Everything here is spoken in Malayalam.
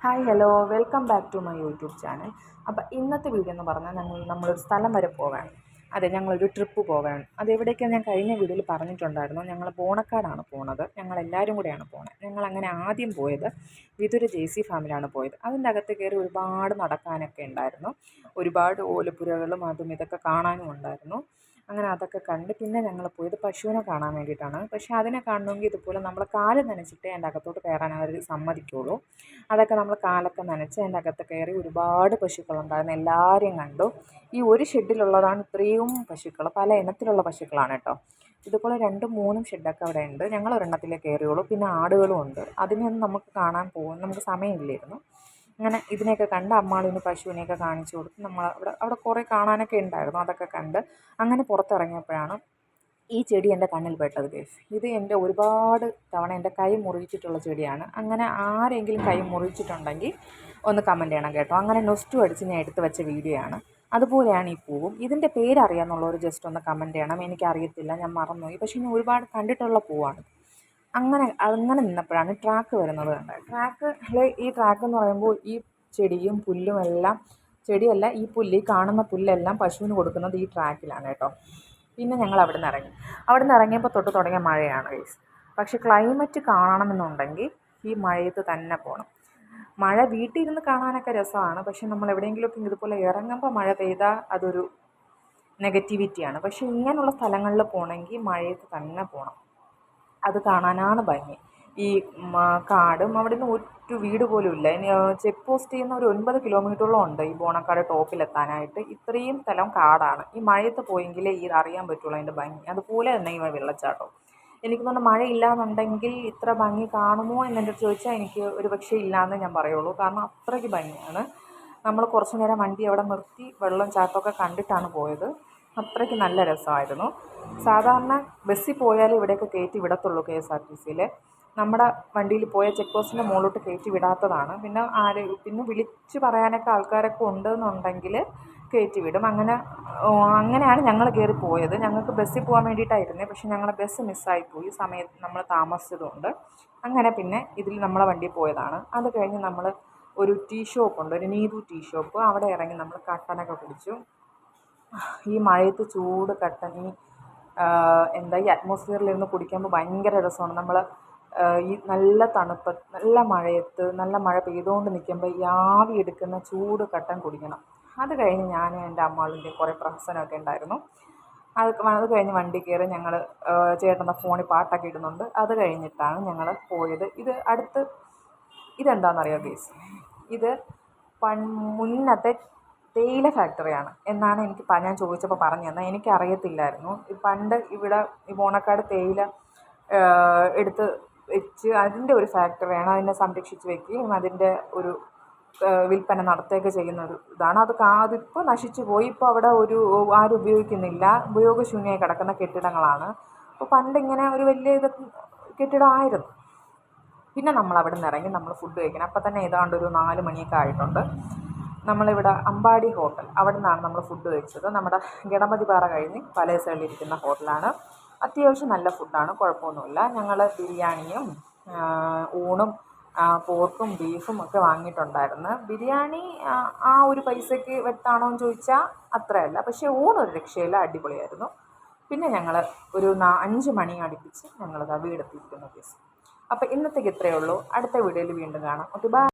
Hi hello welcome back to my YouTube channel. അപ്പോൾ ഇന്നത്തെ വീഡിയോ എന്ന് പറഞ്ഞാൽ നമ്മളൊരു സ്ഥലം വരെ പോവുകയാണ്. അതെ, ഞങ്ങളൊരു ട്രിപ്പ് പോവുകയാണ്. അതെവിടേക്കാണ് ഞാൻ കഴിഞ്ഞ വീഡിയോയിൽ പറഞ്ഞിട്ടുണ്ടായിരുന്നു. ഞങ്ങൾ ബോണക്കാടാണ് പോണത്. ഞങ്ങളെല്ലാവരും കൂടെയാണ് പോണത്. ഞങ്ങളങ്ങനെ ആദ്യം പോയത് വിതുര JC ഫാമിലാണ് പോയത്. അതിൻ്റെ അകത്ത് കയറി ഒരുപാട് നടക്കാനൊക്കെ ഉണ്ടായിരുന്നു. ഒരുപാട് ഓലപ്പുരകളും അതും ഇതൊക്കെ കാണാനും ഉണ്ടായിരുന്നു. അങ്ങനെ അതൊക്കെ കണ്ട് പിന്നെ ഞങ്ങൾ പോയത് പശുവിനെ കാണാൻ വേണ്ടിയിട്ടാണ്. പക്ഷേ അതിനെ കാണണമെങ്കിൽ ഇതുപോലെ നമ്മൾ കാല് നനച്ചിട്ടേ അതിൻ്റെ അകത്തോട്ട് കയറാൻ അവർ സമ്മതിക്കുള്ളൂ. അതൊക്കെ നമ്മൾ കാലൊക്കെ നനച്ച് അതിൻ്റെ അകത്ത് കയറി ഒരുപാട് പശുക്കളുണ്ടായിരുന്നു. എല്ലാവരെയും കണ്ടു. ഈ ഒരു ഷെഡിലുള്ളതാണ് ഇത്രയും പശുക്കൾ. പല ഇനത്തിലുള്ള പശുക്കളാണ് കേട്ടോ. ഇതുപോലെ 2ഉം 3ഉം ഷെഡൊക്കെ അവിടെ ഉണ്ട്. ഞങ്ങൾ ഒരെണ്ണത്തിലേ കയറിയുള്ളൂ. പിന്നെ ആടുകളും ഉണ്ട്. അതിനെയൊന്നും നമുക്ക് കാണാൻ നമുക്ക് സമയമില്ലായിരുന്നു. അങ്ങനെ ഇതിനെയൊക്കെ കണ്ട് അമ്മാളിന് പശുവിനെയൊക്കെ കാണിച്ചു കൊടുത്ത് നമ്മൾ അവിടെ കുറേ കാണാനൊക്കെ ഉണ്ടായിരുന്നു. അതൊക്കെ കണ്ട് അങ്ങനെ പുറത്തിറങ്ങിയപ്പോഴാണ് ഈ ചെടി എൻ്റെ കണ്ണിൽ പെട്ടത് ഗൈസ്. ഇത് എൻ്റെ ഒരുപാട് തവണ എൻ്റെ കൈ മുറിച്ചിട്ടുള്ള ചെടിയാണ്. അങ്ങനെ ആരെങ്കിലും കൈ മുറിച്ചിട്ടുണ്ടെങ്കിൽ ഒന്ന് കമൻറ്റ് ചെയ്യണം കേട്ടോ. അങ്ങനെ നൊസ്റ്റു അടിച്ച് ഞാൻ എടുത്ത് വെച്ച വീഡിയോ ആണ്. അതുപോലെയാണ് ഈ പൂവും. ഇതിൻ്റെ പേരറിയാമെന്നുള്ളവർ ജസ്റ്റ് ഒന്ന് കമൻറ്റ് ചെയ്യണം. എനിക്കറിയത്തില്ല, ഞാൻ മറന്നുപോയി. പക്ഷേ ഞാൻ ഒരുപാട് കണ്ടിട്ടുള്ള പൂവാണ്. അങ്ങനെ നിന്നപ്പോഴാണ് ട്രാക്ക് വരുന്നത് കണ്ടത്. ഈ ട്രാക്ക് എന്ന് പറയുമ്പോൾ ഈ ചെടിയും പുല്ലും എല്ലാം, ചെടിയല്ല, ഈ പുല്ല്, ഈ കാണുന്ന പുല്ലെല്ലാം പശുവിന് കൊടുക്കുന്നത് ഈ ട്രാക്കിലാണ് കേട്ടോ. പിന്നെ ഞങ്ങൾ അവിടെ നിന്ന് ഇറങ്ങിയപ്പോൾ തൊട്ട് തുടങ്ങിയ മഴയാണ് ഗൈസ്. പക്ഷേ ക്ലൈമറ്റ് കാണണമെന്നുണ്ടെങ്കിൽ ഈ മഴയത്ത് തന്നെ പോകണം. മഴ വീട്ടിൽ ഇരുന്ന് കാണാനൊക്കെ രസമാണ്. പക്ഷേ നമ്മൾ എവിടെയെങ്കിലുമൊക്കെ ഇതുപോലെ ഇറങ്ങുമ്പോൾ മഴ പെയ്താൽ അതൊരു നെഗറ്റിവിറ്റിയാണ്. പക്ഷേ ഇങ്ങനെയുള്ള സ്ഥലങ്ങളിൽ പോകണമെങ്കിൽ മഴയത്ത് തന്നെ പോകണം. അത് കാണാനാണ് ഭംഗി. ഈ കാടും അവിടെ നിന്ന് ഒരു വീട് പോലും ഇല്ല. ഇനി ചെക്ക് പോസ്റ്റ് ചെയ്യുന്ന ഒരു 9 കിലോമീറ്ററോളം ഉണ്ട് ഈ ബോണക്കാട് ടോപ്പിലെത്താനായിട്ട്. ഇത്രയും സ്ഥലം കാടാണ്. ഈ മഴയത്ത് പോയെങ്കിലേ ഈ അറിയാൻ പറ്റുള്ളൂ അതിൻ്റെ ഭംഗി. അതുപോലെ തന്നെ ഈ വെള്ളച്ചാട്ടം. എനിക്ക് തോന്നുന്നു മഴയില്ലാന്നുണ്ടെങ്കിൽ ഇത്ര ഭംഗി കാണുമോ എന്നെൻ്റെ അടുത്ത് ചോദിച്ചാൽ എനിക്ക് ഒരു പക്ഷേ ഇല്ലയെന്ന് ഞാൻ പറയുള്ളൂ. കാരണം അത്രയ്ക്ക് ഭംഗിയാണ്. നമ്മൾ കുറച്ച് നേരം വണ്ടി അവിടെ നിർത്തി വെള്ളം ചാട്ടമൊക്കെ കണ്ടിട്ടാണ് പോയത്. അത്രയ്ക്ക് നല്ല രസമായിരുന്നു. സാധാരണ ബസ്സിൽ പോയാലും ഇവിടെയൊക്കെ കയറ്റി വിടത്തുള്ളൂ KSRTCയിൽ. നമ്മുടെ വണ്ടിയിൽ പോയ ചെക്ക് പോസ്റ്റിൻ്റെ മുകളിലോട്ട് കയറ്റി വിടാത്തതാണ്. പിന്നെ വിളിച്ച് പറയാനൊക്കെ ആൾക്കാരൊക്കെ ഉണ്ടെന്നുണ്ടെങ്കിൽ കയറ്റി വിടും. അങ്ങനെയാണ് ഞങ്ങൾ കയറി പോയത്. ഞങ്ങൾക്ക് ബസ്സിൽ പോകാൻ വേണ്ടിയിട്ടായിരുന്നേ. പക്ഷേ ഞങ്ങളുടെ ബസ് മിസ്സായിപ്പോയി. സമയത്ത് നമ്മൾ താമസിച്ചതുകൊണ്ട്. അങ്ങനെ പിന്നെ ഇതിൽ നമ്മളെ വണ്ടിയിൽ പോയതാണ്. അത് കഴിഞ്ഞ് നമ്മൾ ഒരു ഷോപ്പുണ്ട്, ഒരു നീതു ഷോപ്പ്. അവിടെ ഇറങ്ങി നമ്മൾ കട്ടനൊക്കെ കുടിച്ചു. ഈ മഴയത്ത് ചൂട് കട്ടൻ, ഈ അറ്റ്മോസ്ഫിയറിലിരുന്ന് കുടിക്കുമ്പോൾ ഭയങ്കര രസമാണ്. നമ്മൾ ഈ നല്ല തണുപ്പ്, നല്ല മഴയത്ത്, നല്ല മഴ പെയ്തുകൊണ്ട് നിൽക്കുമ്പോൾ ഈ ആവി എടുക്കുന്ന ചൂട് കട്ടൻ കുടിക്കണം. അത് കഴിഞ്ഞ് ഞാൻ എൻ്റെ അമ്മാളിൻ്റെ കുറേ പ്രഹസനമൊക്കെ ഉണ്ടായിരുന്നു. അത് കഴിഞ്ഞ് വണ്ടി കയറി ഞങ്ങൾ ചേട്ടൻ്റെ ഫോണിൽ പാട്ടൊക്കെ ഇടുന്നുണ്ട്. അത് കഴിഞ്ഞിട്ടാണ് ഞങ്ങൾ പോയത്. ഇതെന്താണെന്നറിയാമോ ഗൈസ്? ഇത് മുന്നത്തെ തേയില ഫാക്ടറിയാണ് എന്നാണ് ഞാൻ ചോദിച്ചപ്പോൾ പറഞ്ഞു തന്നത്. എനിക്കറിയത്തില്ലായിരുന്നു. പണ്ട് ഇവിടെ ഈ ബോണക്കാട് തേയില എടുത്ത് വെച്ച് അതിൻ്റെ ഒരു ഫാക്ടറിയാണ്. അതിനെ സംരക്ഷിച്ച് വയ്ക്കുകയും അതിൻ്റെ ഒരു വിൽപ്പന നടത്തുകയൊക്കെ ചെയ്യുന്ന ഒരു ഇതാണ്. അതിപ്പോൾ നശിച്ചു പോയി. ഇപ്പോൾ അവിടെ ആരും ഉപയോഗിക്കുന്നില്ല. ഉപയോഗശൂന്യമായി കിടക്കുന്ന കെട്ടിടങ്ങളാണ്. അപ്പോൾ പണ്ടിങ്ങനെ ഒരു വലിയ കെട്ടിടമായിരുന്നു. പിന്നെ നമ്മൾ അവിടെ നിന്ന് ഇറങ്ങി നമ്മൾ ഫുഡ് കഴിക്കണം. അപ്പം തന്നെ ഏതാണ്ട് ഒരു 4 മണിയൊക്കെ ആയിട്ടുണ്ട്. നമ്മളിവിടെ അമ്പാടി ഹോട്ടൽ, അവിടെ നിന്നാണ് നമ്മൾ ഫുഡ് കഴിച്ചത്. നമ്മുടെ ഗണപതി പാറ കഴിഞ്ഞ് പല സൈഡിലിരിക്കുന്ന ഹോട്ടലാണ്. അത്യാവശ്യം നല്ല ഫുഡാണ്, കുഴപ്പമൊന്നുമില്ല. ഞങ്ങൾ ബിരിയാണിയും ഊണും പോർക്കും ബീഫും ഒക്കെ വാങ്ങിയിട്ടുണ്ടായിരുന്നു. ബിരിയാണി ആ ഒരു പൈസയ്ക്ക് വെട്ടാണോ എന്ന് ചോദിച്ചാൽ അത്രയല്ല. പക്ഷേ ഊണൊരു രക്ഷയില്ല, അടിപൊളിയായിരുന്നു. പിന്നെ ഞങ്ങൾ ഒരു 5 മണി അടുപ്പിച്ച് ഞങ്ങളത് വീടെത്തിയിരിക്കുന്നു. അപ്പോൾ ഇന്നത്തേക്ക് ഇത്രയേ ഉള്ളൂ. അടുത്ത വീഡിയോയിൽ വീണ്ടും കാണാം. Okay, by.